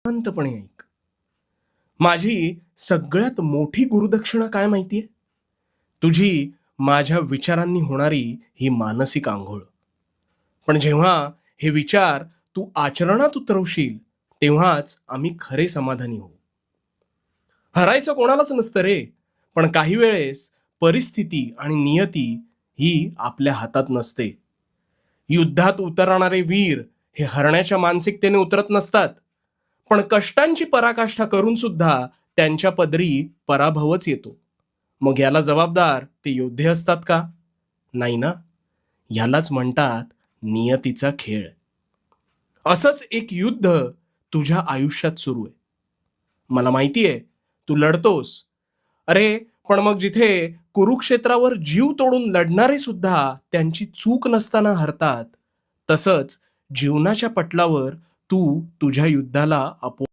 शांतपणे ऐक. माझी सगळ्यात मोठी गुरुदक्षिणा काय माहितीये? तुझी माझ्या विचारांनी होणारी ही मानसिक आंघोळ. पण जेव्हा हे विचार तू आचरणात उतरवशील, तेव्हाच आम्ही खरे समाधानी होऊ. हरायचं कोणालाच नसतं रे, पण काही वेळेस परिस्थिती आणि नियती ही आपल्या हातात नसते. युद्धात उतरणारे वीर हे हरण्याच्या मानसिकतेने उतरत नसतात, पण कष्टांची पराकाष्ठा करून सुद्धा त्यांच्या पदरी पराभवच येतो. मग याला जबाबदार ते योद्धे असतात का? नाही ना. ह्यालाच म्हणतात नियतीचा खेळ. असंच एक युद्ध तुझ्या आयुष्यात सुरू आहे. मला माहितीये तू लढतोस. अरे, पण मग जिथे कुरुक्षेत्रावर जीव तोडून लढणारे सुद्धा त्यांची चूक नसताना हरतात, तसंच जीवनाच्या पटलावर तू तुझ्या युद्धाला